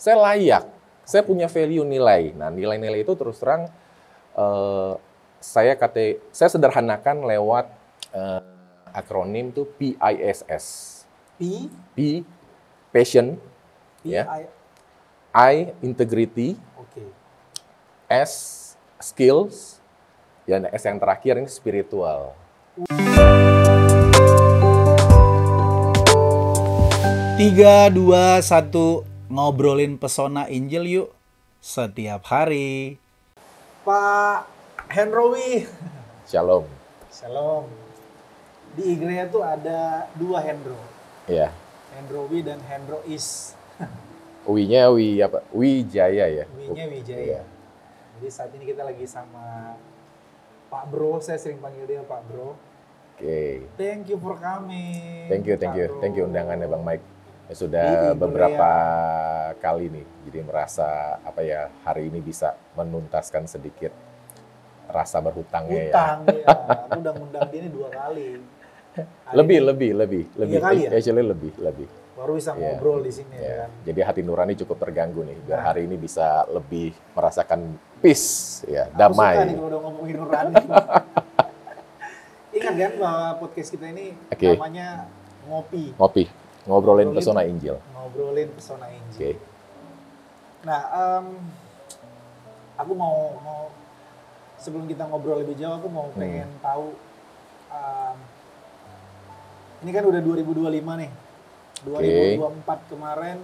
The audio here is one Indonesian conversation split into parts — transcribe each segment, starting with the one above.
saya layak, saya punya value nilai. Nah, nilai-nilai itu terus terang saya sederhanakan lewat akronim tuh PISS. P, passion, ya. I, integrity. Oke. S, skills. Dan S yang terakhir ini spiritual. 3, 2, 1, ngobrolin pesona Injil yuk setiap hari. Pak Henrowi. Shalom. Shalom. Di Igrea tuh ada 2 Hendro. Iya. Henrowi dan Hendrois. Wi-nya apa? Wijaya ya. Wi-nya Wijaya. Jadi saat ini kita lagi sama Pak Bro, saya sering panggil dia Pak Bro. Oke. Thank you for coming. Thank you undangannya Bang Mike. Ya, sudah beberapa kali nih, jadi merasa hari ini bisa menuntaskan sedikit rasa berhutangnya ya. Aku udah ngundang dia ini 2 kali. Lebih. Kali ya? Actually lebih. Baru bisa ngobrol di sini kan. Jadi hati nurani cukup terganggu nih, biar hari ini bisa lebih merasakan peace, ya, damai. Aku suka nih kalau udah ngomongin nurani. Ingat kan bahwa podcast kita ini namanya Ngopi. Ngobrolin pesona Injil. Ngobrolin pesona Injil. Okay. Nah, aku mau sebelum kita ngobrol lebih jauh, aku mau pengen tahu. Ini kan udah 2025 nih. 2024 kemarin,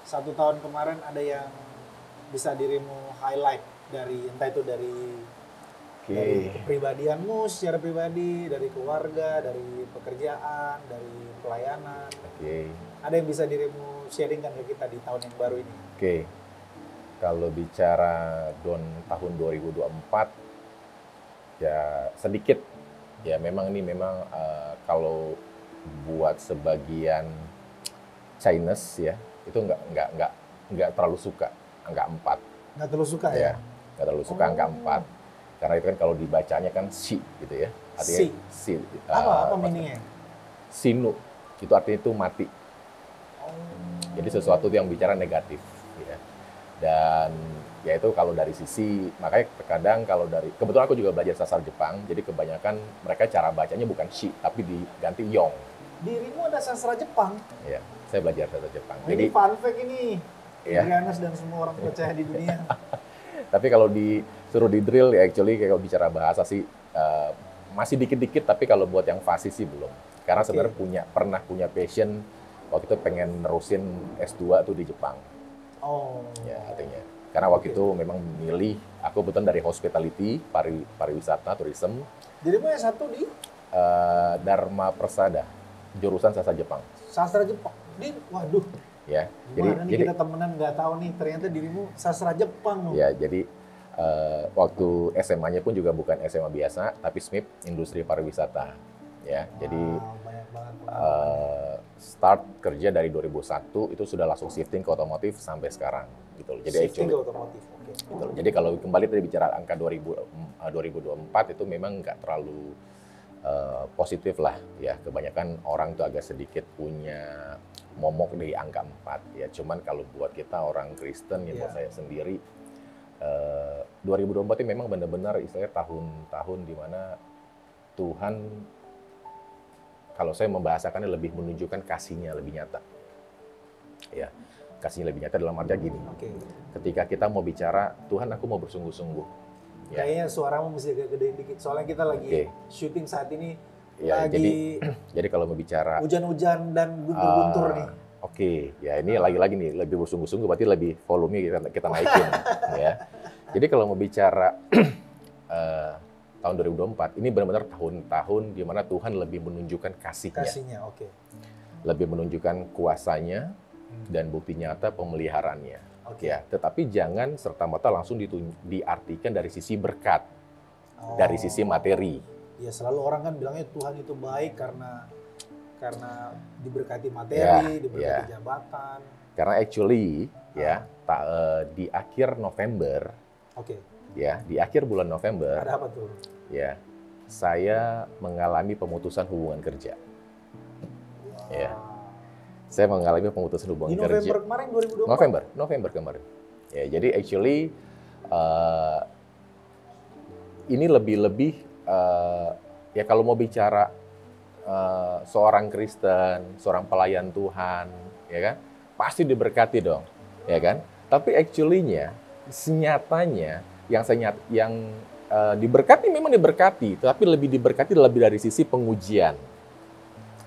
1 tahun kemarin ada yang bisa dirimu highlight dari entah itu dari kepribadianmu secara pribadi, dari keluarga, dari pekerjaan, dari pelayanan. Ada yang bisa dirimu sharingkan ke kita di tahun yang baru ini? Kalau bicara tahun 2024, ya sedikit. Ya memang kalau buat sebagian Chinese ya, itu nggak terlalu suka angka 4. Nggak terlalu suka ya? Nggak terlalu suka angka 4. Karena itu kan kalau dibacanya kan si gitu ya. Artinya si. Apa meaningnya? Sinu. Itu artinya itu mati. Jadi sesuatu yang bicara negatif. Ya. Dan ya itu kalau dari sisi, makanya terkadang kebetulan aku juga belajar sastra Jepang, jadi kebanyakan mereka cara bacanya bukan shi, tapi diganti yong. Dirimu ada sastra Jepang? Iya, saya belajar sastra Jepang. Jadi fun fact ini, Adrianus dan semua orang percaya di dunia. Tapi kalau disuruh di drill, ya actually kalau bicara bahasa sih masih dikit-dikit, tapi kalau buat yang fasih sih belum. Karena sebenarnya pernah punya passion, waktu itu pengen nerusin S2 tuh di Jepang. Ya artinya. Karena waktu itu memang milih, aku kebetulan dari hospitality, pariwisata, tourism. Jadi mau S1 di? Dharma Persada, jurusan sastra Jepang. Sastra Jepang? Waduh. Ya, jadi kita temenan nggak tahu nih, ternyata dirimu sastra Jepang. Ya, jadi waktu SMA-nya pun juga bukan SMA biasa, tapi SMIP, Industri Pariwisata. Ya, jadi start kerja dari 2001 itu sudah langsung shifting ke otomotif sampai sekarang. Gitu. Jadi shifting ke otomotif. Gitu. Jadi kalau kembali tadi bicara angka 2024 itu memang nggak terlalu positif lah. Ya, kebanyakan orang tuh agak sedikit punya momok di angka 4 ya. Cuman kalau buat kita orang Kristen ya, buat saya sendiri 2024 ini memang benar-benar istilahnya tahun di mana Tuhan, kalau saya membahasakannya, lebih menunjukkan kasih-Nya lebih nyata. Ya, kasih-Nya lebih nyata dalam artinya gini. Ketika kita mau bicara, Tuhan aku mau bersungguh-sungguh. Ya. Kayaknya suaramu mesti agak gede dikit, soalnya kita lagi syuting saat ini. Ya, jadi kalau mau bicara hujan-hujan dan guntur-guntur nih. Ya ini lagi-lagi nih lebih bersungguh-sungguh, berarti lebih volume kita naikin. Ya. Jadi kalau mau bicara tahun 2024 ini benar-benar tahun di mana Tuhan lebih menunjukkan kasih-Nya. Lebih menunjukkan kuasa-Nya dan bukti nyata pemeliharaannya. Ya, tetapi jangan serta-merta langsung diartikan dari sisi berkat, dari sisi materi. Ya selalu orang kan bilangnya Tuhan itu baik karena diberkati materi, diberkati jabatan. Karena actually di akhir November, ya di akhir bulan November, ada apa tuh? Ya, saya mengalami pemutusan hubungan kerja. Ya, Saya mengalami pemutusan hubungan Di kerja. November kemarin 2024? November kemarin. Ya, jadi actually ini lebih-lebih ya kalau mau bicara seorang Kristen, seorang pelayan Tuhan, ya kan, pasti diberkati dong, ya kan. Tapi actually-nya, senyatanya yang diberkati memang diberkati, tapi lebih diberkati lebih dari sisi pengujian.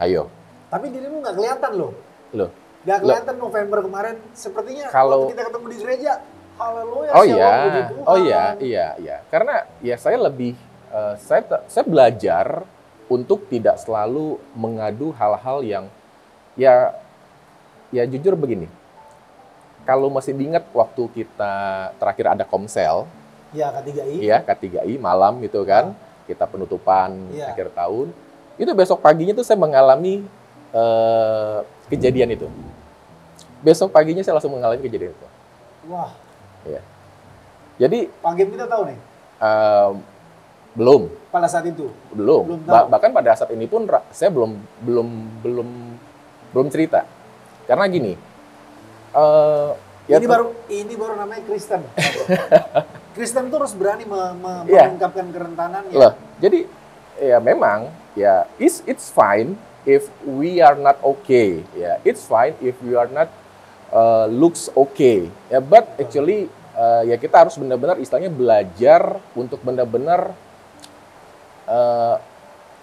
Ayo. Tapi dirimu nggak kelihatan loh. Loh. Nggak kelihatan November kemarin. Sepertinya Kalau waktu kita ketemu di gereja, haleluya, oh shalom, puji iya, Tuhan. oh iya. Karena ya saya lebih saya belajar untuk tidak selalu mengadu hal-hal yang ya jujur begini. Kalau masih diingat waktu kita terakhir ada komsel, ya K3I, ya K3I malam gitu kan, kita penutupan akhir tahun. Itu besok paginya tuh saya mengalami kejadian itu. Besok paginya saya langsung mengalami kejadian itu. Wah. Ya. Jadi Pak Gem kita tahu nih? Belum. Pada saat itu? Belum. Bahkan pada saat ini pun saya belum cerita. Karena gini. Ini baru namanya Kristen. Kristen tuh harus berani mengungkapkan kerentanannya. Loh, jadi ya memang ya it's fine if we are not okay. Ya, it's fine if we are not looks okay. Ya, but actually ya kita harus benar-benar istilahnya belajar untuk benar-benar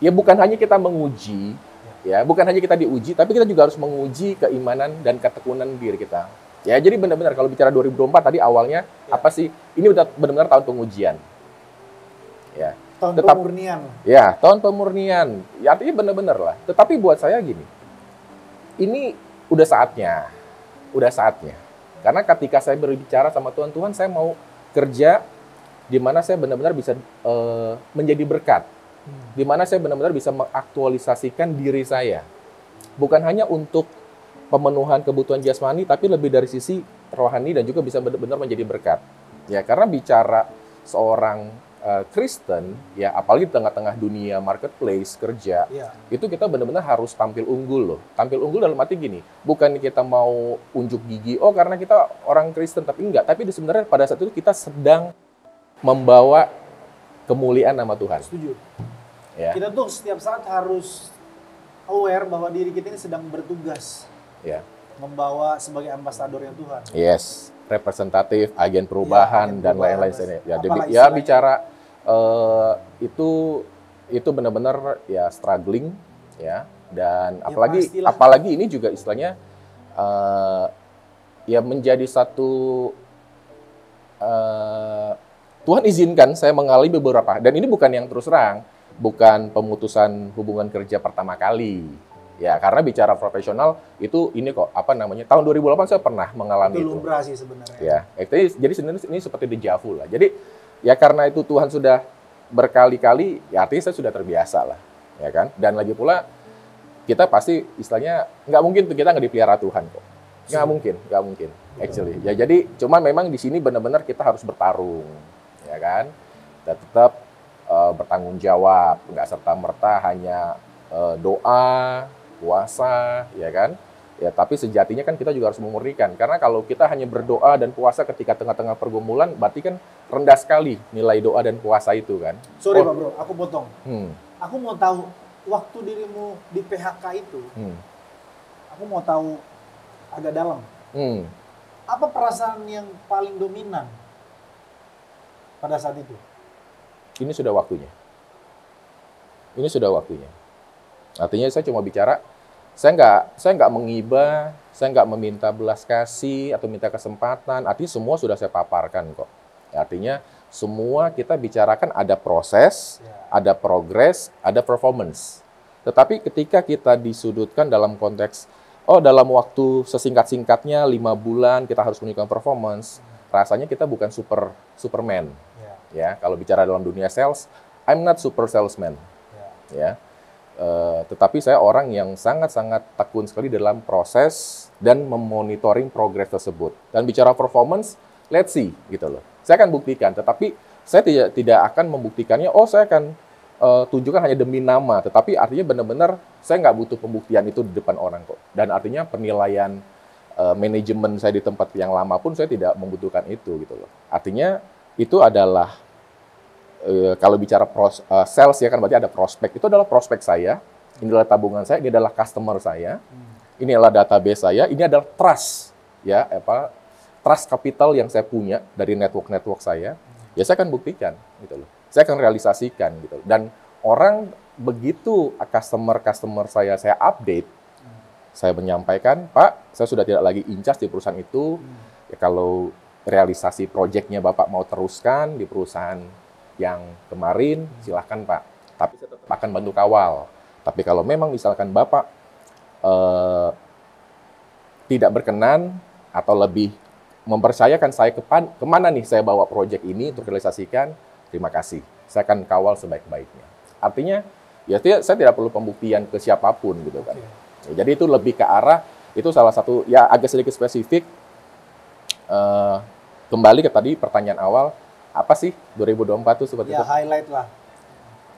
ya bukan hanya kita menguji, ya bukan hanya kita diuji, tapi kita juga harus menguji keimanan dan ketekunan diri kita. Ya jadi benar-benar kalau bicara 2024 tadi awalnya apa sih? Ini udah benar-benar tahun pengujian. Ya. Tahun pemurnian. Ya, tahun pemurnian. Ya artinya benar-benar lah. Tetapi buat saya gini, ini udah saatnya. Karena ketika saya berbicara sama Tuhan, saya mau kerja di mana saya benar-benar bisa menjadi berkat. Di mana saya benar-benar bisa mengaktualisasikan diri saya. Bukan hanya untuk pemenuhan kebutuhan jasmani, tapi lebih dari sisi rohani dan juga bisa benar-benar menjadi berkat. Ya, karena bicara seorang Kristen, ya apalagi di tengah-tengah dunia marketplace kerja, itu kita benar-benar harus tampil unggul loh. Tampil unggul dalam arti gini, bukan kita mau unjuk gigi, oh karena kita orang Kristen, tapi enggak. Tapi sebenarnya pada saat itu kita sedang membawa kemuliaan nama Tuhan. Setuju. Ya. Kita tuh setiap saat harus aware bahwa diri kita ini sedang bertugas. Ya. Membawa sebagai ambasadornya Tuhan. Yes, representatif, agen perubahan agen dan perubahan. lain-lain. Ya bicara itu benar-benar ya struggling ya, dan apalagi ini juga istilahnya ya menjadi satu Tuhan izinkan saya mengalami beberapa, dan ini bukan yang terus terang, bukan pemutusan hubungan kerja pertama kali. Ya, karena bicara profesional itu ini kok tahun 2008 saya pernah mengalami itu. Itu lumrah sih sebenarnya. Ya, jadi sebenarnya ini seperti deja vu lah. Jadi ya karena itu Tuhan sudah berkali-kali, ya artinya saya sudah terbiasa lah, ya kan? Dan lagi pula kita pasti istilahnya nggak mungkin kita nggak dipelihara Tuhan kok. Nggak mungkin. Actually. Ya jadi cuman memang di sini benar-benar kita harus bertarung, ya kan? Dan tetap bertanggung jawab, nggak serta-merta hanya doa, puasa, ya kan? Ya, tapi sejatinya kan kita juga harus memurnikan. Karena kalau kita hanya berdoa dan puasa ketika tengah-tengah pergumulan, berarti kan rendah sekali nilai doa dan puasa itu kan. Sorry Pak Bro, aku potong. Aku mau tahu, waktu dirimu di PHK itu, aku mau tahu agak dalam. Apa perasaan yang paling dominan pada saat itu? Ini sudah waktunya. Artinya saya cuma bicara, saya nggak menghibah, saya nggak meminta belas kasih atau minta kesempatan. Artinya semua sudah saya paparkan kok. Artinya semua kita bicarakan ada proses, ada progres, ada performance. Tetapi ketika kita disudutkan dalam konteks, dalam waktu sesingkat-singkatnya 5 bulan kita harus menunjukkan performance, rasanya kita bukan Superman. Ya, kalau bicara dalam dunia sales, I'm not super salesman. Ya. Tetapi saya orang yang sangat-sangat tekun sekali dalam proses dan memonitoring progres tersebut. Dan bicara performance, let's see gitu loh. Saya akan buktikan, tetapi saya tidak akan membuktikannya. Saya akan tunjukkan hanya demi nama, tetapi artinya benar-benar saya nggak butuh pembuktian itu di depan orang kok. Dan artinya penilaian manajemen saya di tempat yang lama pun saya tidak membutuhkan itu gitu loh. Artinya itu adalah kalau bicara sales ya kan berarti ada prospek. Itu adalah prospek saya, ini adalah tabungan saya, ini adalah customer saya, ini adalah database saya, ini adalah trust ya trust capital yang saya punya dari network saya. Ya saya akan buktikan gitu loh. Saya akan realisasikan gitu. Dan orang begitu customer saya update, saya menyampaikan, Pak, saya sudah tidak lagi in charge di perusahaan itu. Ya kalau realisasi proyeknya Bapak mau teruskan di perusahaan yang kemarin, silahkan Pak. Tapi saya tetap akan bantu kawal. Tapi kalau memang misalkan Bapak tidak berkenan atau lebih mempercayakan saya kemana nih saya bawa proyek ini untuk realisasikan, terima kasih. Saya akan kawal sebaik-baiknya. Artinya, ya saya tidak perlu pembuktian ke siapapun gitu kan. Ya, jadi itu lebih ke arah, itu salah satu, ya agak sedikit spesifik, kembali ke tadi pertanyaan awal, apa sih 2024 itu seperti ya, itu? Highlight lah.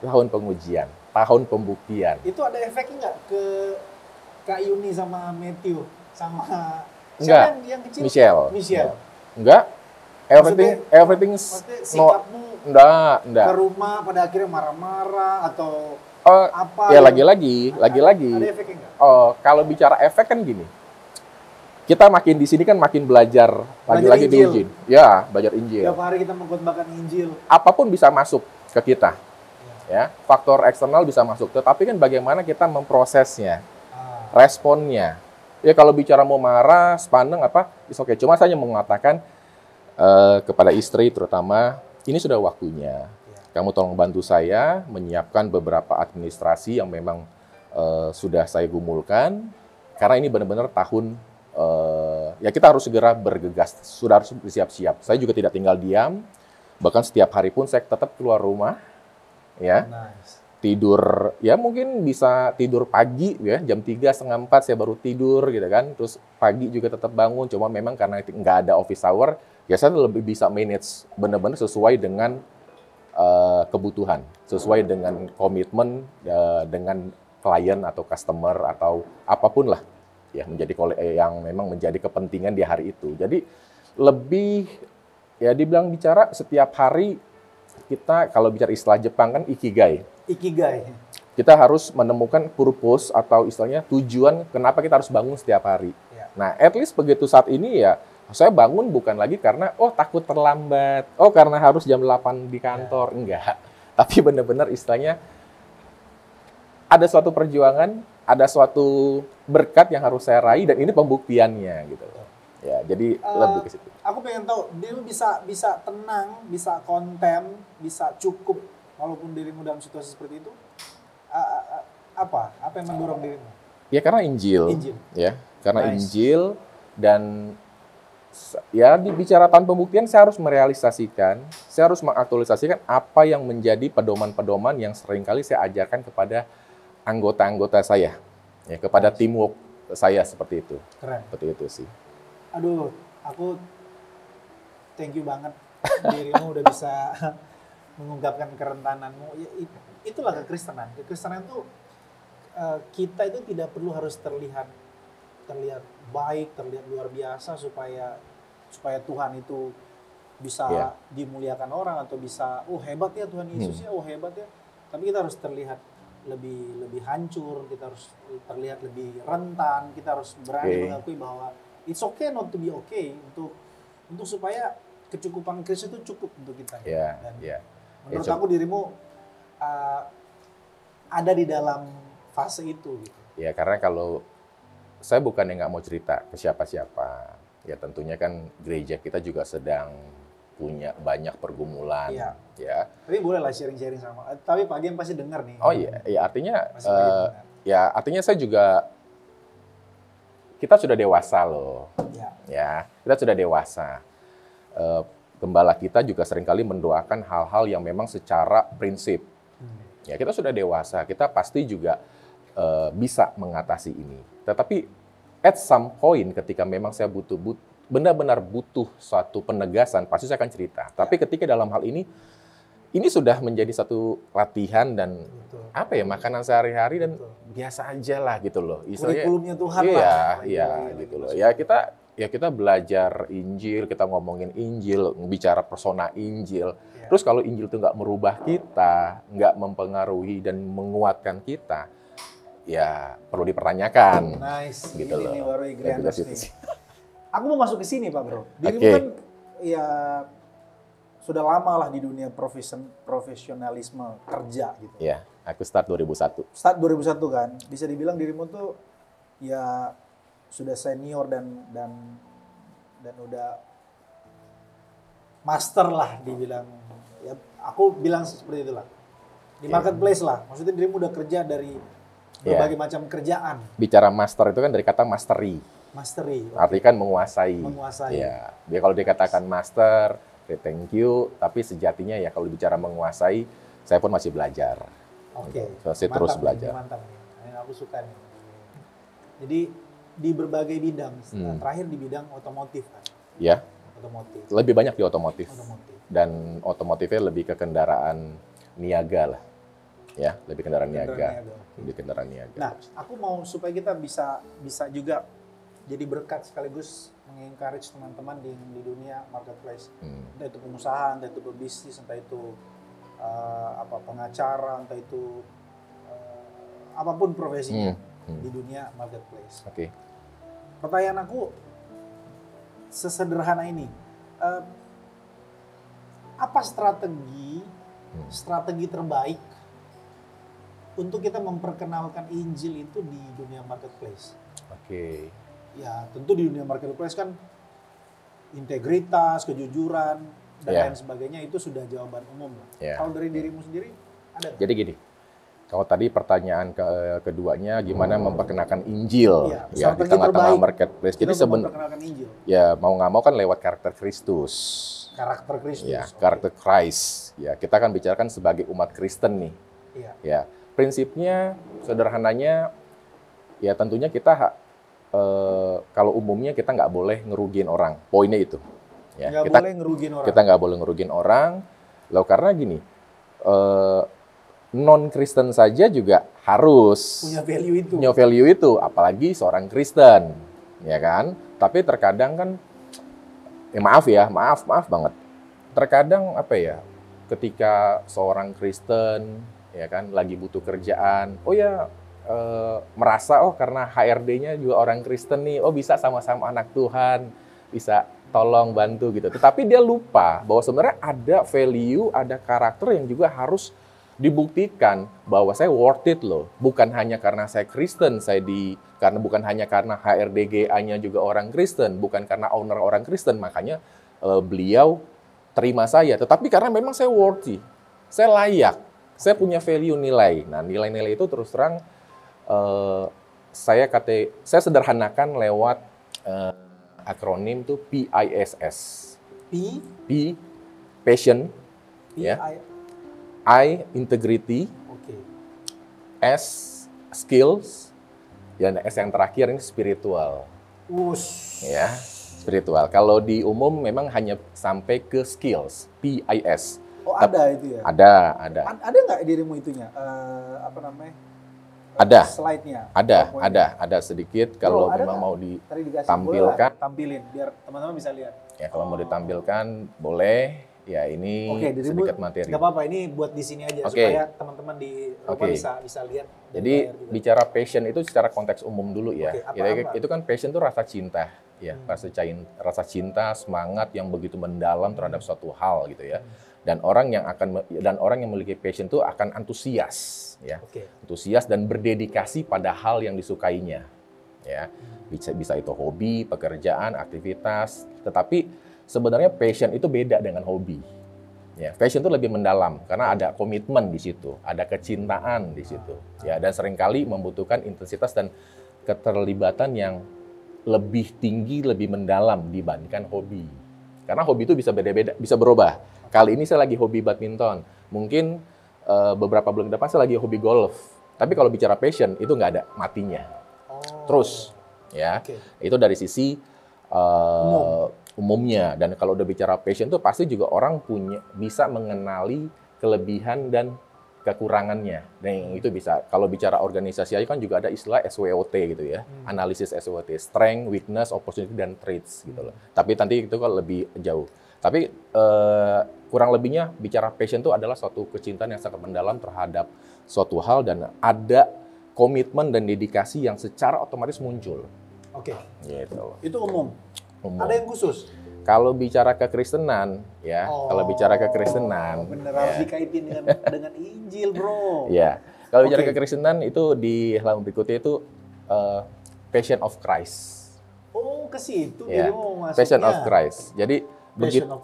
Tahun pengujian, tahun pembuktian. Itu ada efeknya nggak ke Kak Yuni sama Matthew, sama enggak, yang kecil? Michelle. Enggak, everything sikapmu enggak. Ke rumah pada akhirnya marah-marah atau apa? Ya lagi-lagi. Ada efeknya nggak? Kalau bicara efek kan gini, kita makin di sini kan makin belajar lagi-lagi di Injil. Ya, belajar Injil. Tiap hari kita mengkhotbahkan Injil. Apapun bisa masuk ke kita. Ya, faktor eksternal bisa masuk, tetapi kan bagaimana kita memprosesnya, responnya. Ya kalau bicara mau marah, sepandang apa, oke. Cuma saya mau mengatakan kepada istri terutama, ini sudah waktunya. Kamu tolong bantu saya menyiapkan beberapa administrasi yang memang sudah saya gumulkan, karena ini benar-benar tahun, ya kita harus segera bergegas, sudah harus bersiap-siap. Saya juga tidak tinggal diam, bahkan setiap hari pun saya tetap keluar rumah, ya. Nice. Tidur, ya mungkin bisa tidur pagi ya, jam 3:30 saya baru tidur gitu kan, terus pagi juga tetap bangun, cuma memang karena nggak ada office hour, ya saya lebih bisa manage benar-benar sesuai dengan kebutuhan, sesuai dengan komitmen dengan klien atau customer atau apapun lah, ya menjadi yang memang menjadi kepentingan di hari itu. Jadi lebih, ya dibilang bicara setiap hari kita, kalau bicara istilah Jepang kan ikigai. Kita harus menemukan purpose atau istilahnya tujuan kenapa kita harus bangun setiap hari. Ya. Nah, at least begitu saat ini ya, saya bangun bukan lagi karena takut terlambat, karena harus jam 8 di kantor, enggak. Tapi benar-benar istilahnya ada suatu perjuangan, ada suatu berkat yang harus saya raih dan ini pembuktiannya gitu. Ya, jadi lebih ke situ. Aku pengen tahu, dirimu bisa tenang, bisa konten, bisa cukup walaupun dirimu dalam situasi seperti itu, apa yang mendorong dirimu? Ya karena Injil. Ya, karena Injil, dan ya dibicara tahun pembuktian, saya harus merealisasikan, saya harus mengaktualisasikan apa yang menjadi pedoman-pedoman yang seringkali saya ajarkan kepada anggota-anggota saya, ya kepada teamwork saya seperti itu. Keren. Seperti itu sih. Aduh, aku thank you banget dirimu udah bisa mengungkapkan kerentananmu. Ya, itulah kekristenan. Kekristenan itu kita itu tidak perlu harus terlihat baik, terlihat luar biasa supaya Tuhan itu bisa dimuliakan orang atau bisa hebat ya Tuhan Yesus ya, hebat ya. Tapi kita harus terlihat lebih hancur, kita harus terlihat lebih rentan, kita harus berani mengakui bahwa it's okay not to be okay, untuk supaya kecukupan Kristus itu cukup untuk kita. Dan menurut aku dirimu ada di dalam fase itu gitu. Ya karena kalau saya bukan yang nggak mau cerita ke siapa-siapa, ya tentunya kan gereja kita juga sedang punya banyak pergumulan, ya. Tapi boleh lah sharing-sharing sama. Tapi Pak Gem pasti dengar nih. Oh iya, ya artinya saya juga, kita sudah dewasa loh, ya kita sudah dewasa. Gembala kita juga seringkali mendoakan hal-hal yang memang secara prinsip. Ya kita sudah dewasa, kita pasti juga bisa mengatasi ini. Tetapi at some point ketika memang saya benar-benar butuh suatu penegasan, pasti saya akan cerita. Tapi ketika dalam hal ini ini sudah menjadi satu latihan dan Betul. apa ya, makanan sehari-hari dan Betul. biasa aja lah gitu loh. Kurikulumnya Tuhan iya, lah. Iya, gitu loh. Ya kita belajar Injil, kita ngomongin Injil, bicara persona Injil. Ya. Terus kalau Injil itu nggak merubah kita, nggak mempengaruhi dan menguatkan kita, ya perlu dipertanyakan. Nice. Gitu Ini loh. nih baru Igrianus Ya, nih. Aku mau masuk ke sini Pak Bro. Dirimu Oke. kan ya sudah lama lah di dunia profesionalisme kerja gitu. Ya, aku start 2001. Start 2001 kan. Bisa dibilang dirimu tuh ya sudah senior dan udah master lah dibilang. Ya aku bilang seperti itulah. Di marketplace lah. Maksudnya dirimu udah kerja dari berbagai macam kerjaan. Bicara master itu kan dari kata mastery. Mastery. Artinya kan menguasai. Menguasai. Ya, dia kalau dikatakan master, thank you. Tapi sejatinya ya kalau bicara menguasai, saya pun masih belajar. Oke. Saya terus belajar. Mantap nih. Ini aku suka nih. Jadi di berbagai bidang, terakhir di bidang otomotif kan? Ya. Otomotif. Lebih banyak di otomotif. Otomotif. Dan otomotifnya lebih ke kendaraan niaga lah. Ya, lebih kendaraan niaga. Lebih kendaraan niaga. Nah, aku mau supaya kita bisa juga jadi berkat sekaligus mengencourage teman-teman di dunia marketplace. Entah itu pengusaha, entah itu berbisnis, entah itu pengacara, entah itu apapun profesinya di dunia marketplace. Oke. Pertanyaan aku sesederhana ini, apa strategi terbaik untuk kita memperkenalkan Injil itu di dunia marketplace? Oke. Ya tentu di dunia marketplace kan integritas, kejujuran dan lain sebagainya itu sudah jawaban umum lah. Kalau dari dirimu sendiri ada? Jadi gini. Kalau tadi pertanyaan keduanya gimana memperkenalkan Injil ya di tengah-tengah marketplace. Jadi sebenarnya ya mau nggak mau kan lewat karakter Kristus. Karakter Kristus. Ya, karakter Christ. Ya, kita kan bicarakan sebagai umat Kristen nih. Iya. Ya, prinsipnya sederhananya ya tentunya kita kalau umumnya kita nggak boleh ngerugiin orang. Poinnya itu. Ya, nggak boleh ngerugiin orang. Kita nggak boleh ngerugiin orang. Loh karena gini. Non-Kristen saja juga harus punya value itu, apalagi seorang Kristen, ya kan? Tapi terkadang kan, maaf banget. Terkadang apa ya, ketika seorang Kristen, ya kan, lagi butuh kerjaan, merasa karena HRD-nya juga orang Kristen nih, bisa sama-sama anak Tuhan, bisa tolong bantu gitu. Tetapi dia lupa bahwa sebenarnya ada value, ada karakter yang juga harus dibuktikan bahwa saya worth it loh. Bukan hanya karena saya Kristen, bukan hanya karena HRDGA-nya juga orang Kristen, bukan karena owner orang Kristen, makanya beliau terima saya. Tetapi karena memang saya worthy, saya layak, saya punya value nilai. Nah nilai-nilai itu terus terang saya sederhanakan lewat akronim tuh PISS. P passion, ya. I, integrity, S, skills, dan S yang terakhir ini spiritual. Ya, spiritual. Kalau di umum memang hanya sampai ke skills, PIS. Ada itu ya? Ada. Ada nggak dirimu itunya? Ada. Slide-nya? Ada sedikit. Kalau memang mau ditampilkan. Tampilin, biar teman-teman bisa lihat. Ya, kalau mau ditampilkan, boleh. Ya ini sedikit materi. Nggak apa-apa, ini buat di sini aja supaya teman-teman di rumah bisa lihat. Jadi bicara passion itu secara konteks umum dulu ya. Itu kan passion itu rasa cinta, ya, rasa cinta, semangat yang begitu mendalam terhadap suatu hal gitu ya. Dan orang yang memiliki passion itu akan antusias, ya, antusias dan berdedikasi pada hal yang disukainya, ya. Bisa itu hobi, pekerjaan, aktivitas, tetapi sebenarnya passion itu beda dengan hobi. Ya, passion itu lebih mendalam karena ada komitmen di situ, ada kecintaan di situ. Ya, dan seringkali membutuhkan intensitas dan keterlibatan yang lebih tinggi, lebih mendalam dibandingkan hobi. Karena hobi itu bisa beda-beda, bisa berubah. Kali ini saya lagi hobi badminton, mungkin beberapa bulan ke depan saya lagi hobi golf. Tapi kalau bicara passion itu nggak ada matinya. Terus, ya, itu dari sisi umumnya. Dan kalau udah bicara passion tuh pasti juga orang bisa mengenali kelebihan dan kekurangannya. Dan yang itu bisa, kalau bicara organisasi aja kan juga ada istilah SWOT gitu ya, analisis SWOT, strength, weakness, opportunity, dan traits gitu loh. Tapi nanti itu kan lebih jauh. Tapi kurang lebihnya bicara passion itu adalah suatu kecintaan yang sangat mendalam terhadap suatu hal dan ada komitmen dan dedikasi yang secara otomatis muncul. Oke. Gitu. Itu umum. Ada yang khusus? Kalau bicara kekristenan, ya, kalau bicara kekristenan, bener harus dikaitin dengan Injil, bro. Ya, kalau bicara kekristenan itu di halaman berikutnya itu Passion of Christ. Oh, ke situ ya, Passion of Christ. Jadi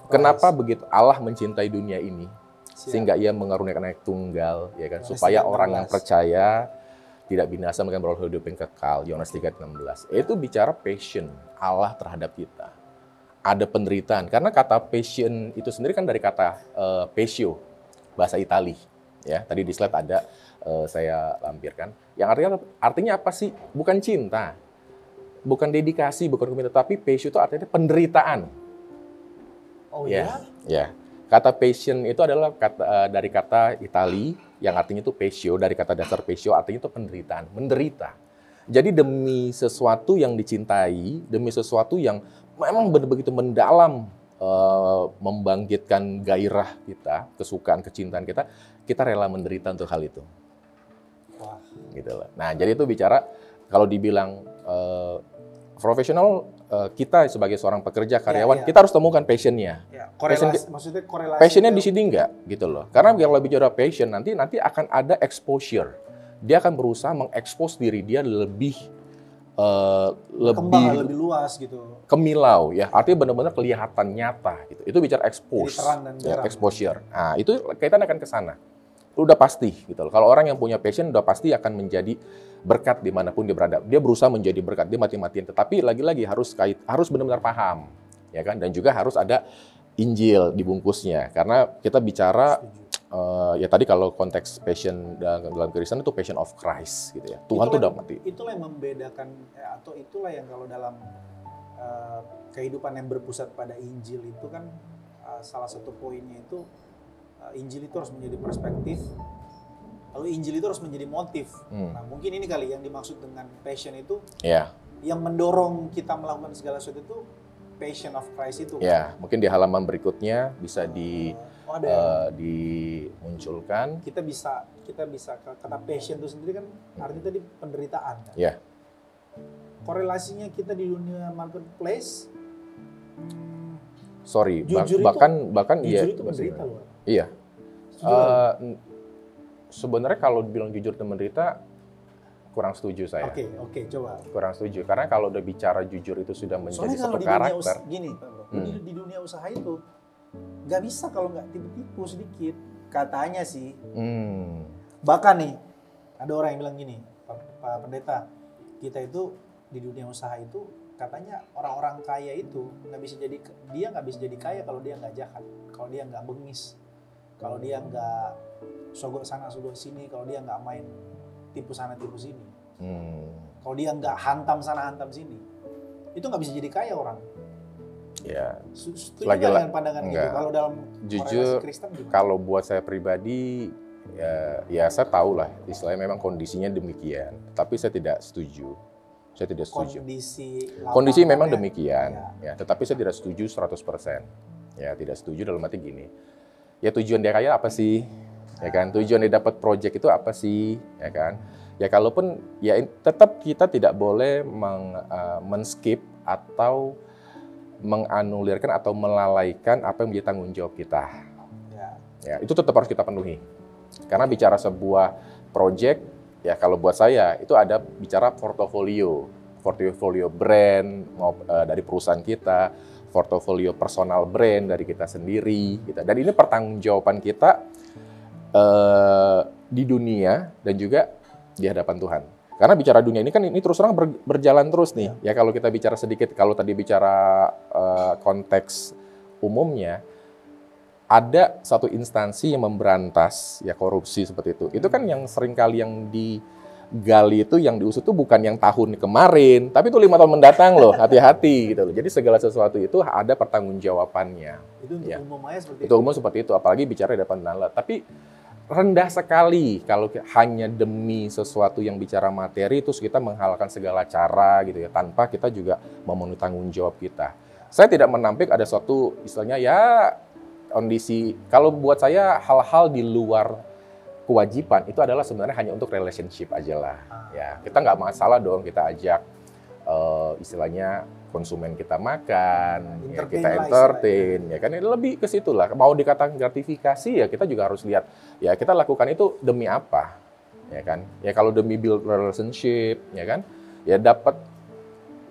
kenapa begitu Allah mencintai dunia ini sehingga Ia mengaruniakan Anak Tunggal, ya kan, supaya orang yang percaya tidak binasa melainkan beroleh hidup yang kekal. Yohanes 3:16. Itu bicara passion Allah terhadap kita. Ada penderitaan, karena kata passion itu sendiri kan dari kata patio, bahasa Itali. Ya, tadi di slide ada saya lampirkan. Yang artinya apa sih? Bukan cinta, bukan dedikasi, bukan komitmen, tapi patio itu artinya penderitaan. Oh ya? Ya. Kata passion itu adalah dari kata Itali yang artinya itu patio, dari kata dasar patio artinya itu penderitaan, menderita. Jadi demi sesuatu yang dicintai, demi sesuatu yang memang begitu mendalam membangkitkan gairah kita, kesukaan, kecintaan kita, kita rela menderita untuk hal itu. Wah. Gitu loh. Nah, jadi itu bicara kalau dibilang profesional, kita sebagai seorang pekerja karyawan, kita harus temukan passionnya. Ya, maksudnya korelasi. Passionnya di sini enggak, gitu loh. Karena kalau bicara passion nanti akan ada exposure. Dia akan berusaha mengekspos diri dia lebih luas gitu. Kemilau ya, artinya benar-benar kelihatan nyata gitu. Itu bicara expose, ya, exposure. Nah, itu kaitan akan ke sana. Itu udah pasti gitu loh. Kalau orang yang punya passion udah pasti akan menjadi berkat dimanapun dia berada. Dia berusaha menjadi berkat, dia mati-matian. Tetapi lagi-lagi harus benar-benar paham, ya kan? Dan juga harus ada Injil dibungkusnya. Karena kita bicara ya tadi kalau konteks passion dalam Kristen itu passion of Christ gitu ya. Tuhan tuh udah mati. Itulah yang membedakan atau itulah yang kalau dalam kehidupan yang berpusat pada Injil itu kan salah satu poinnya itu Injil itu harus menjadi perspektif, lalu Injil itu harus menjadi motif. Nah, mungkin ini kali yang dimaksud dengan passion itu, yang mendorong kita melakukan segala sesuatu itu passion of Christ itu. Ya, mungkin di halaman berikutnya bisa dimunculkan. Kita bisa kata passion itu sendiri kan artinya tadi penderitaan. Kan? Ya. Korelasinya kita di dunia marketplace. Bahkan jujur itu menderita loh. Iya. Sebenarnya kalau dibilang jujur dan menderita kurang setuju saya. Oke, coba. Kurang setuju karena kalau udah bicara jujur itu sudah menjadi satu karakter. Di dunia usaha itu nggak bisa kalau nggak tipu-tipu sedikit. Katanya sih. Bahkan nih ada orang yang bilang gini, Pak Pendeta, kita itu di dunia usaha itu katanya orang-orang kaya itu nggak bisa jadi kaya kalau dia nggak jahat, kalau dia nggak bengis, kalau dia nggak sogok sana sogok sini, kalau dia nggak main tipu sana tipu sini, kalau dia nggak hantam sana hantam sini, itu nggak bisa jadi kaya orang. Ya. Setuju dengan pandangan gitu? Kalau dalam jujur, Kristen gimana? Kalau buat saya pribadi, ya saya tahu lah istilahnya memang kondisinya demikian, tapi saya tidak setuju. Saya tidak setuju. Kondisi memang demikian, ya. Tetapi saya tidak setuju 100%. Ya, tidak setuju dalam arti gini. Ya tujuan dia kaya apa sih? Ya kan? Tujuan dia dapat project itu apa sih? Ya kan? Ya kalaupun ya tetap kita tidak boleh men-skip atau menganulirkan atau melalaikan apa yang menjadi tanggung jawab kita. Ya, itu tetap harus kita penuhi. Karena bicara sebuah project, ya kalau buat saya itu ada bicara portofolio brand dari perusahaan kita, portofolio personal brand dari kita sendiri, gitu. Dan ini pertanggungjawaban kita di dunia dan juga di hadapan Tuhan. Karena bicara dunia ini kan ini terus terang berjalan terus nih. Ya kalau kita bicara sedikit, kalau tadi bicara konteks umumnya, ada satu instansi yang memberantas ya korupsi seperti itu. Itu kan yang seringkali yang gali itu yang diusut itu bukan yang tahun kemarin, tapi itu 5 tahun mendatang loh, hati-hati gitu loh. Jadi segala sesuatu itu ada pertanggungjawabannya. Itu untuk umum aja seperti itu. Itu umum seperti itu, apalagi bicara di depan Allah. Tapi rendah sekali kalau hanya demi sesuatu yang bicara materi, terus kita menghalalkan segala cara gitu ya, tanpa kita juga memenuhi tanggung jawab kita. Saya tidak menampik ada suatu istilahnya ya kondisi, kalau buat saya hal-hal di luar kewajiban itu adalah sebenarnya hanya untuk relationship aja lah. Ya, kita nggak masalah dong kita ajak istilahnya konsumen kita makan, ya kita entertain, ya kan ini lebih ke situ lah. Mau dikatakan gratifikasi ya kita juga harus lihat ya kita lakukan itu demi apa, ya kan? Ya kalau demi build relationship, ya kan? Ya dapat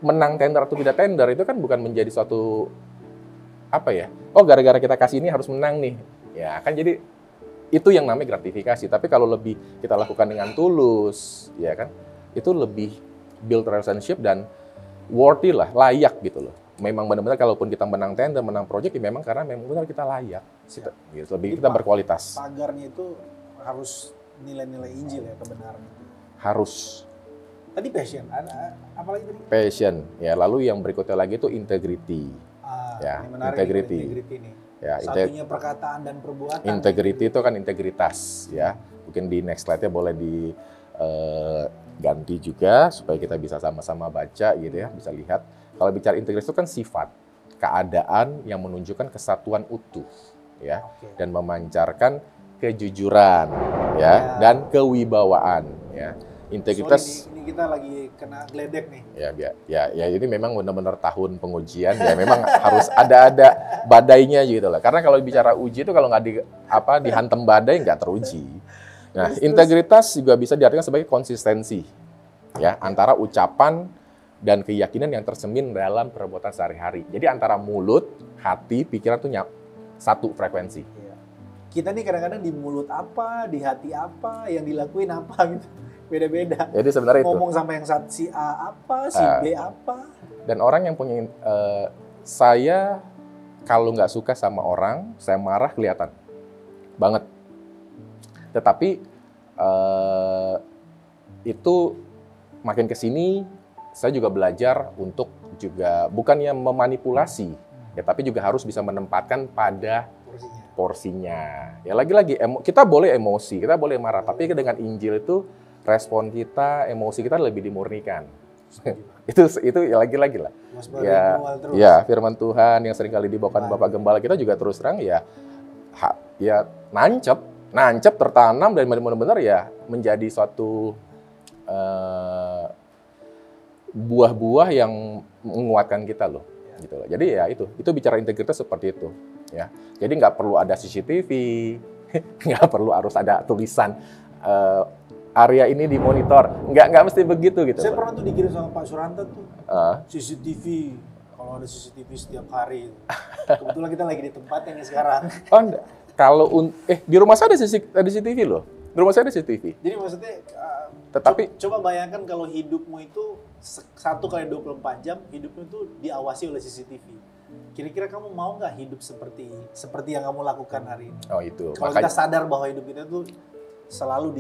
menang tender atau tidak tender itu kan bukan menjadi suatu apa ya? Oh gara-gara kita kasih ini harus menang nih, ya kan jadi itu yang namanya gratifikasi. Tapi kalau lebih kita lakukan dengan tulus, ya kan, itu lebih build relationship dan worthy lah, layak gitu loh. Memang benar-benar kalaupun kita menang tender, menang project, ya memang karena memang benar kita layak. Ya. Gitu. Lebih kita berkualitas. Pagarnya itu harus nilai-nilai Injil ya, kebenaran itu. Harus. Tadi passion, ada apa lagi tadi? Passion, ya. Lalu yang berikutnya lagi itu integrity. Ya, integrity. Ya, satunya perkataan dan perbuatan. Integrity itu kan integritas, ya. Mungkin di next slide-nya boleh diganti juga supaya kita bisa sama-sama baca gitu ya, bisa lihat. Kalau bicara integritas itu kan sifat, keadaan yang menunjukkan kesatuan utuh, ya, dan memancarkan kejujuran, ya, dan kewibawaan, ya. Integritas. Sorry, ini kita lagi kena geledek nih. Ya, ini memang benar-benar tahun pengujian. Ya, memang harus ada badainya gitu lah. Karena kalau bicara uji itu kalau nggak dihantam badai nggak teruji. Nah, integritas juga bisa diartikan sebagai konsistensi, ya, antara ucapan dan keyakinan yang tercermin dalam perbuatan sehari-hari. Jadi antara mulut, hati, pikiran itu satu frekuensi. Kita nih kadang-kadang di mulut apa, di hati apa, yang dilakuin apa gitu. Beda-beda. Jadi sebenarnya ngomong sama yang si A apa, si B apa. Dan orang yang punya saya kalau nggak suka sama orang, saya marah kelihatan banget. Tetapi itu makin kesini saya juga belajar untuk juga bukannya memanipulasi, ya tapi juga harus bisa menempatkan pada porsinya. Ya lagi-lagi kita boleh emosi, kita boleh marah, tapi dengan Injil itu respon kita, emosi kita lebih dimurnikan. itu ya lagi-lagi lah. Ya firman Tuhan yang seringkali dibawakan Bapak Gembala kita juga terus terang ya nancep tertanam dan benar-benar ya menjadi suatu buah-buah yang menguatkan kita loh. Gitu loh. Jadi ya itu bicara integritas seperti itu. Ya, jadi nggak perlu ada CCTV, nggak perlu harus ada tulisan area ini dimonitor, nggak mesti begitu gitu. Saya pernah tuh dikirim sama Pak Suranta tuh CCTV, kalau ada CCTV setiap hari. Kebetulan kita lagi di tempatnya nih sekarang. Oh enggak, kalau di rumah saya ada CCTV loh, di rumah saya ada CCTV. Jadi maksudnya, tetapi coba bayangkan kalau hidupmu itu 1x24 jam, hidupmu itu diawasi oleh CCTV. Kira-kira kamu mau nggak hidup seperti yang kamu lakukan hari ini? Oh itu. Kalau kita sadar bahwa hidup kita tuh selalu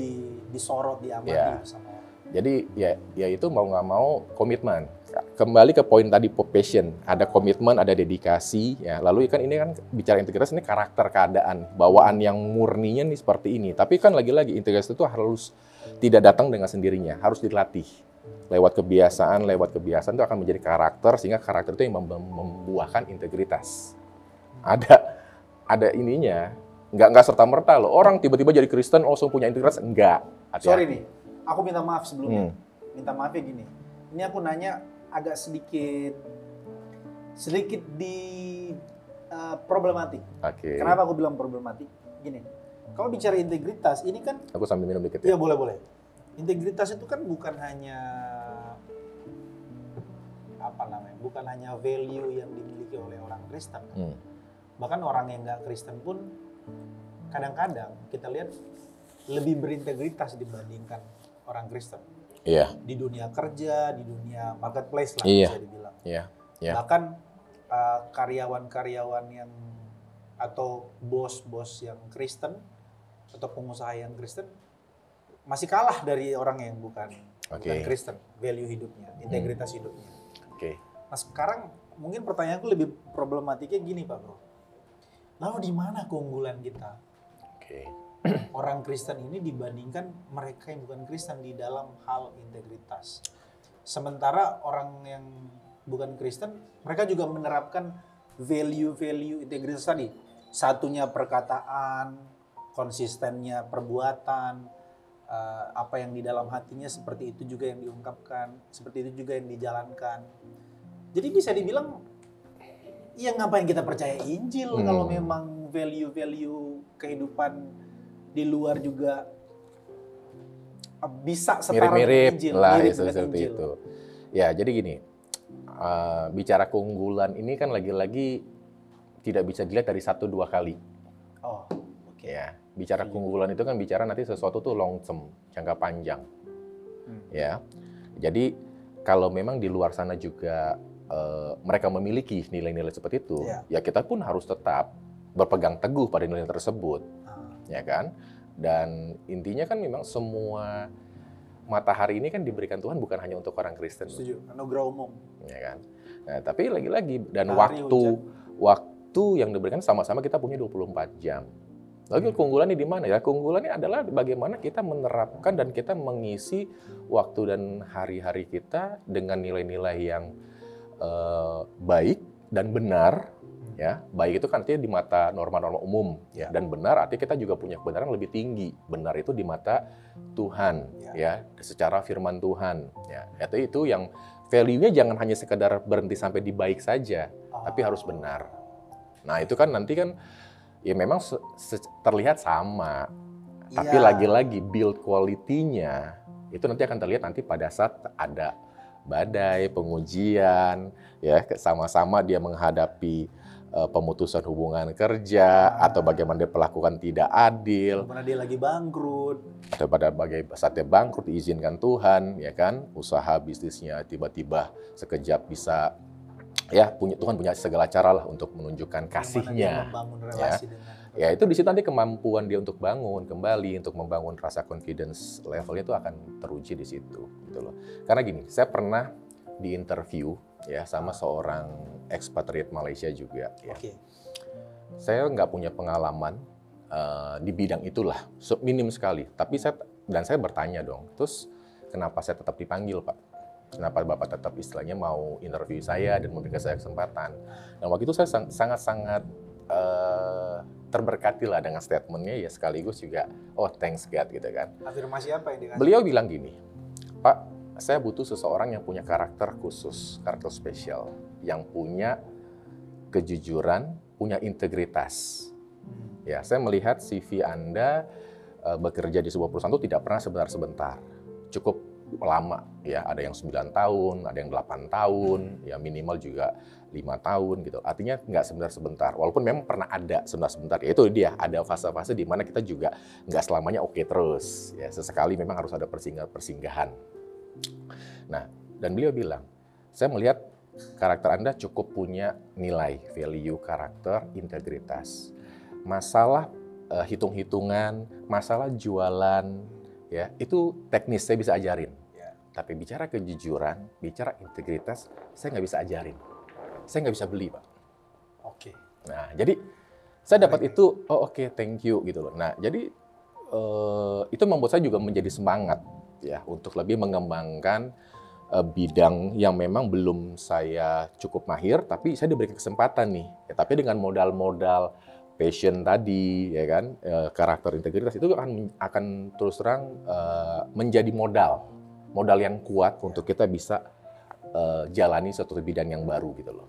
disorot, diamati sama orang. Jadi ya itu mau nggak mau komitmen. Kembali ke poin tadi passion, ada komitmen, ada dedikasi. Ya lalu kan ini kan bicara integritas ini karakter keadaan, bawaan yang murninya nih seperti ini. Tapi kan lagi-lagi integritas itu harus tidak datang dengan sendirinya, harus dilatih. Lewat kebiasaan itu akan menjadi karakter sehingga karakter itu yang membuahkan integritas. Ada ininya. Nggak serta-merta loh. Orang tiba-tiba jadi Kristen langsung punya integritas. Enggak. Sorry nih, aku minta maaf sebelumnya. Minta maafnya gini. Ini aku nanya agak sedikit di problematik. Okay. Kenapa aku bilang problematik? Gini, kalau bicara integritas, ini kan... Aku sambil minum dikit ya. Iya, boleh. Integritas itu kan bukan hanya bukan hanya value yang dimiliki oleh orang Kristen. Bahkan orang yang nggak Kristen pun kadang-kadang kita lihat lebih berintegritas dibandingkan orang Kristen. Iya. Di dunia kerja, di dunia marketplace lah bisa dibilang. Iya. Bahkan karyawan-karyawan yang atau bos-bos yang Kristen atau pengusaha yang Kristen masih kalah dari orang yang bukan Kristen, value hidupnya, integritas hidupnya. Nah sekarang mungkin pertanyaanku lebih problematiknya gini Pak Bro. Lalu di mana keunggulan kita? Orang Kristen ini dibandingkan mereka yang bukan Kristen di dalam hal integritas. Sementara orang yang bukan Kristen, mereka juga menerapkan value-value integritas tadi. Satunya perkataan, konsistennya perbuatan, apa yang di dalam hatinya seperti itu juga yang diungkapkan, seperti itu juga yang dijalankan. Jadi bisa dibilang, ya ngapain kita percaya Injil kalau memang value-value kehidupan di luar juga bisa setara mirip-mirip Injil, lah mirip seperti Injil. itu. Ya jadi gini, bicara keunggulan ini kan lagi-lagi tidak bisa dilihat dari 1-2 kali. Ya, bicara keunggulan itu kan bicara nanti sesuatu tuh long term, jangka panjang. Ya, jadi kalau memang di luar sana juga mereka memiliki nilai-nilai seperti itu, ya kita pun harus tetap berpegang teguh pada nilai tersebut, ya kan? Dan intinya kan memang semua matahari ini kan diberikan Tuhan bukan hanya untuk orang Kristen. Setuju, anugerah umum. Ya kan? Nah, tapi lagi-lagi dan waktu yang diberikan sama-sama kita punya 24 jam. Lalu keunggulannya di mana? Ya keunggulannya adalah bagaimana kita menerapkan dan kita mengisi waktu dan hari-hari kita dengan nilai-nilai yang baik dan benar. Ya, baik itu kan artinya di mata norma-norma umum, ya, dan benar artinya kita juga punya kebenaran lebih tinggi. Benar itu di mata Tuhan, ya, secara firman Tuhan, ya. Itu yang value-nya jangan hanya sekedar berhenti sampai di baik saja, tapi harus benar. Nah, itu kan nanti kan ya memang terlihat sama, tapi lagi-lagi build quality-nya itu nanti akan terlihat nanti pada saat ada badai, pengujian, ya, sama-sama dia menghadapi pemutusan hubungan kerja, atau bagaimana dia melakukan tidak adil, bagaimana dia lagi bangkrut, atau pada saat dia bangkrut diizinkan Tuhan, ya kan, usaha bisnisnya tiba-tiba sekejap bisa, ya, Tuhan punya segala cara lah untuk menunjukkan kasih-Nya, ya itu di situ nanti kemampuan dia untuk bangun kembali, untuk membangun rasa confidence levelnya itu akan teruji di situ, gitu loh. Karena gini, saya pernah di interview ya sama seorang ekspatriat Malaysia juga. Ya. Saya nggak punya pengalaman di bidang itulah, minim sekali. Tapi saya bertanya dong, terus kenapa saya tetap dipanggil Pak? Kenapa Bapak tetap istilahnya mau interview saya dan memberikan saya kesempatan? Dan waktu itu saya sangat-sangat terberkati lah dengan statementnya, ya sekaligus juga, oh thanks God gitu kan. Afirmasi apa yang dikasih? Beliau bilang gini, Pak, saya butuh seseorang yang punya karakter khusus, karakter spesial, yang punya kejujuran, punya integritas. Ya, saya melihat CV Anda bekerja di sebuah perusahaan itu tidak pernah sebentar-sebentar, cukup lama. Ya, ada yang 9 tahun, ada yang 8 tahun, ya minimal juga 5 tahun gitu. Artinya nggak sebentar-sebentar. Walaupun memang pernah ada sebentar-sebentar. Ya itu dia, ada fase-fase di mana kita juga nggak selamanya oke terus. Ya, sesekali memang harus ada persinggahan. Nah, dan beliau bilang, saya melihat karakter Anda cukup punya nilai, value, karakter, integritas. Masalah hitung-hitungan, masalah jualan, ya itu teknis saya bisa ajarin. Tapi bicara kejujuran, bicara integritas, saya nggak bisa ajarin. Saya nggak bisa beli, Pak. Nah, jadi saya dapat itu, oh oke, thank you gitu loh. Nah, jadi itu membuat saya juga menjadi semangat ya untuk lebih mengembangkan bidang yang memang belum saya cukup mahir, tapi saya diberi kesempatan nih. Ya, tapi dengan modal-modal passion tadi, ya kan, karakter, integritas itu akan terus terang menjadi modal yang kuat untuk kita bisa jalani suatu bidang yang baru gitu loh.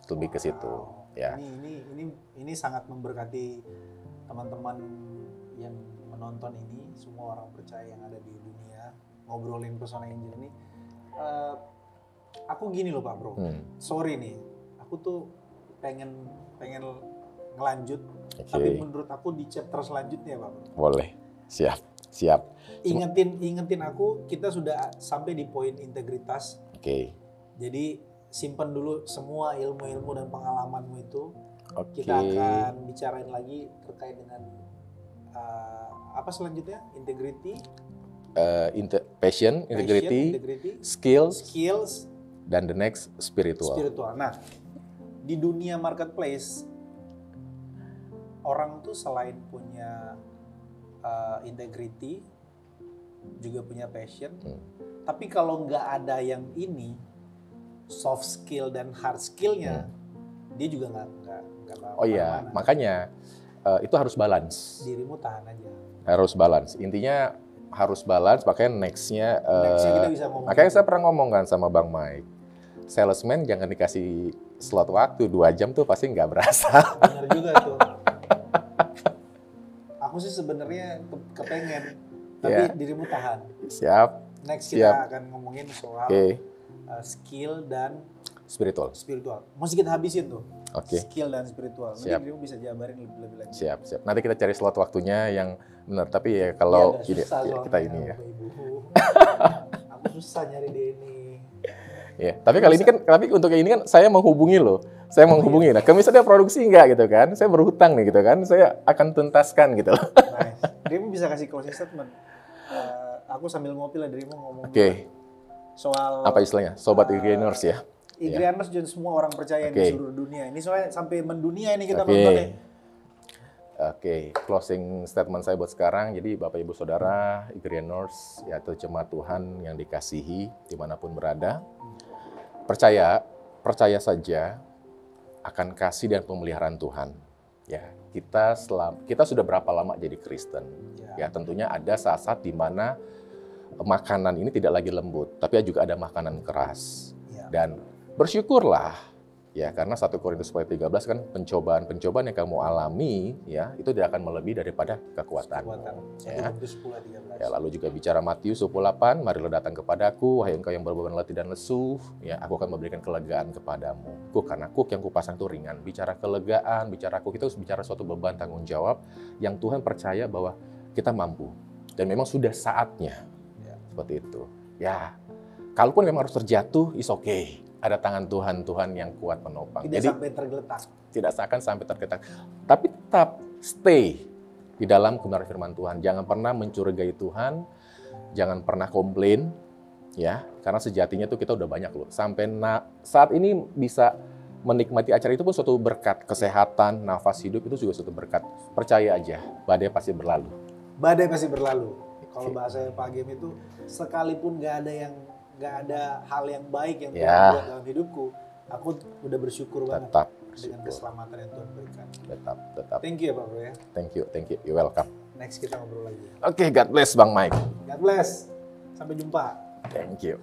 Lebih ke situ. Ya. Ini sangat memberkati teman-teman yang menonton ini, semua orang percaya yang ada di dunia ngobrolin Pesona Injil ini. Aku gini loh Pak Bro, sorry nih, aku tuh pengen ngelanjut, tapi menurut aku di chapter selanjutnya Pak Bro. Boleh, siap. Ingetin aku, kita sudah sampai di poin integritas. Jadi simpan dulu semua ilmu-ilmu dan pengalamanmu itu. Kita akan bicarain lagi terkait dengan apa selanjutnya, integrity, passion, integrity, skills, dan the next spiritual. Nah, di dunia marketplace, orang tuh selain punya integrity, juga punya passion. Tapi kalau nggak ada yang ini, soft skill dan hard skillnya, dia juga nggak. Oh iya, makanya itu harus balance. Dirimu tahan aja. Harus balance. Intinya harus balance. Makanya nextnya kita bisa ngomong. Makanya saya pernah ngomong kan sama Bang Mike, salesman jangan dikasih slot waktu 2 jam tuh pasti nggak berasa. Benar juga tuh. Aku sih sebenarnya kepengen, tapi dirimu tahan. Siap. Next kita akan ngomongin soal skill dan spiritual. Mesti kita habisin tuh. Skill dan spiritual. Nanti dirimu bisa jabarin lebih lanjut. Siap. Nanti kita cari slot waktunya yang benar. Tapi ya kalau kita ini ya. Aku susah nyari dia ini. Ya, tapi kali ini kan, tapi untuk ini kan saya menghubungi loh. Saya menghubungi. Nah, kalau misalnya produksi enggak gitu kan, saya berhutang nih gitu kan, saya akan tuntaskan gitu loh. Nice. Dirimu bisa kasih closing statement. Aku sambil ngopi lah, dirimu ngomong. Soal apa istilahnya? Sobat Igrianers ya. Igrianers dan semua orang percaya di seluruh dunia. Ini soalnya sampai mendunia ini kita nontonnya. Closing statement saya buat sekarang. Jadi Bapak Ibu Saudara, Igrianers, yaitu jemaat Tuhan yang dikasihi dimanapun berada, percaya saja akan kasih dan pemeliharaan Tuhan. Ya, kita sudah berapa lama jadi Kristen? Ya, tentunya ada saat-saat di mana makanan ini tidak lagi lembut, tapi juga ada makanan keras. Dan bersyukurlah. Ya, karena 1 Korintus 13 kan pencobaan yang kamu alami ya itu tidak akan melebihi daripada kekuatanmu. Ya, lalu juga bicara Matius 28, marilah datang kepadaku wahai engkau yang berbeban letih dan lesu, ya aku akan memberikan kelegaan kepadamu. Karena yang kupasang itu ringan. Bicara kelegaan, bicara kita harus bicara suatu beban tanggung jawab yang Tuhan percaya bahwa kita mampu dan memang sudah saatnya. Seperti itu. Ya, kalaupun memang harus terjatuh, is okay. Ada tangan Tuhan yang kuat menopang. Tidak sampai tergeletak. Tidak akan sampai tergeletak. Tapi tetap stay di dalam kebenaran firman Tuhan. Jangan pernah mencurigai Tuhan. Jangan pernah komplain. Ya, karena sejatinya tuh kita udah banyak loh. Sampai saat ini bisa menikmati acara itu pun suatu berkat. Kesehatan, nafas hidup itu juga suatu berkat. Percaya aja, badai pasti berlalu. Badai pasti berlalu. Kalau bahasa Pak Gem itu, sekalipun nggak ada hal yang baik yang Tuhan buat dalam hidupku, aku udah bersyukur banget dengan keselamatan yang Tuhan berikan. Tetap. Thank you ya Pak Bro ya. Thank you. You're welcome. Next kita ngobrol lagi. Oke, God bless Bang Mike. God bless. Sampai jumpa. Thank you.